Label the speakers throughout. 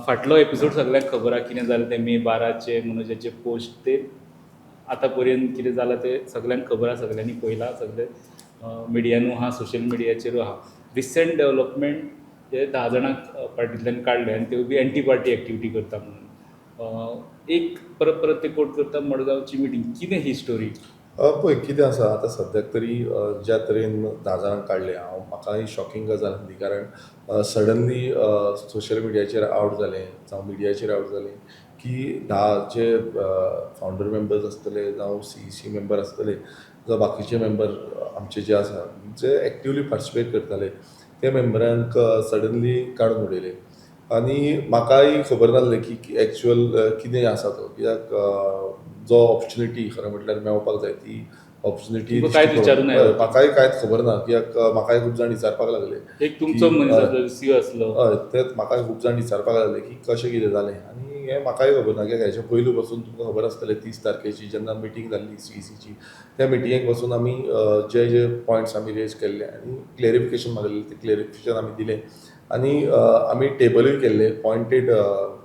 Speaker 1: फाटलो एपिसोड सगळ्यांक खबर आहा कितें जालें तें मे 12चे मनोजाचे पोस्ट ते आतां पर्यंत कितें जालां तें सगळ्यांक खबर आहा, सगळ्यांनी पळयलां, सगळे मिडियानू आहा, सोशल मिडियाचेरूय आहा. रिसंट डेवलपमेंट ते 10 जाणांक पार्टींतल्यान काडले आनी त्यो बी एंटी पार्टी एक्टिविटी करता म्हणून. एक परत परत ते कोट करता मडगांवची मिटींग. कितें ही स्टोरी?
Speaker 2: पळय कितें आसा आतां सद्याक तरी ज्या तरेन 10 जाणांक काडले म्हाकाय शॉकिंग गजाल आसली कारण सडनली सोशल मिडियाचेर आवट जालें जावं मिडियाचेर आवट जालें की 10 जे फावंडर मेंबर्स आसतले जावं CEC मेंबर आसतले जावं बाकीचे मेंबर आमचे जे आसा जे एक्टिवली पार्टिसिपेट करताले त्या मेंबरांक सडनली काडून उडयले आनी म्हाकाय खबर नासलें की एक्चुअल कितें आसा तो कित्याक जो ऑपॉर्च्युनिटी खरें म्हटल्यार मेळपाक जाय ती ऑपॉर्च्युनिटी
Speaker 1: तुमकां कांयच विचारूं ना
Speaker 2: म्हाकाय कांयच खबर ना कित्याक म्हाकाय खूब जाण विचारपाक लागले
Speaker 1: एक तुमचो मनीस CEO आसलो
Speaker 2: हय तेच म्हाकाय खूब जाण विचारपाक लागले की कशें कितें जालें आनी हें म्हाकाय खबर ना कित्याक हेच्या पयलू पासून तुमकां खबर आसतलें 30 तारखेची जेन्ना मिटींग जाल्ली CECची त्या मिटिंगेक वचून आमी जे जे पॉयंट्स आमी रेज केल्ले आनी क्लेरिफिकेशन मागलेलें तें क्लेरिफिकेशन आमी दिलें आनी आमी टेबलूय केल्ले पॉयंटेड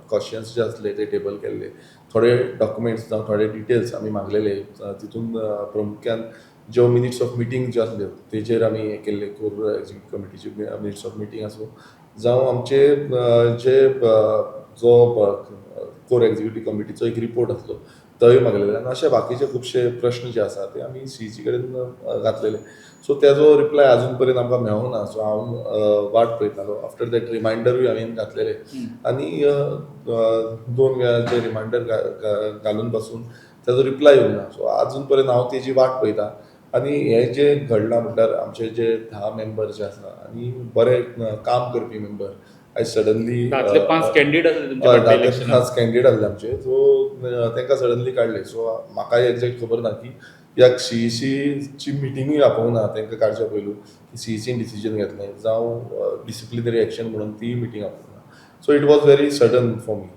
Speaker 2: क्वेश्चन्स जे आसले ते टेबल केल्ले थोडे डॉक्युमेंट्स जावं थोडे डिटेल्स आमी मागलेले तितून प्रामुख्यान ज्यो मिनिट्स ऑफ मिटींग ज्यो आसल्यो तेजेर आमी हें केल्ले कोर एक्झिक्युटीव कमिटीचे मिनिट्स ऑफ मिटींग आसूं जावं आमचे जे जो कोर एक्झिक्युटीव कमिटीचो एक रिपोर्ट आसलो तोय मागलेले आनी अशे बाकीचे खुबशे प्रश्न जे आसा ते आमी CEC कडेन घातलेले सो तेजो रिप्लाय अजून पर्यंत आमकां मेळूंक ना सो हांव वाट पळयतालो आफ्टर दॅट रिमांयडरूय हांवें घातलेले आनी 2 वेळा जे रिमांयडर घालून पासून तेजो रिप्लाय येवंक ना सो अजून पर्यंत हांव तेजी वाट पळयतां आनी हें जे घडलां म्हटल्यार आमचे जे 10 मेंबर जे आसा आनी बरे काम करपी मेंबर आयज सडनली
Speaker 1: 5 कॅन्डिडेट आसले तुमच्या फाटल्या इलेक्शनाक.
Speaker 2: 5 कॅन्डिडेट आसले आमचे सो तांकां सडनली काडले सो म्हाकाय एक्झॅक्ट खबर ना की ह्या CECची मिटिंगूय आपोवंक ना तांकां काडच्या पयलू की CECन डिसिजन घेतलें जावं डिसिप्लिनरी एक्शन म्हणून ती मिटींग आपोवंक ना so it was very sudden for me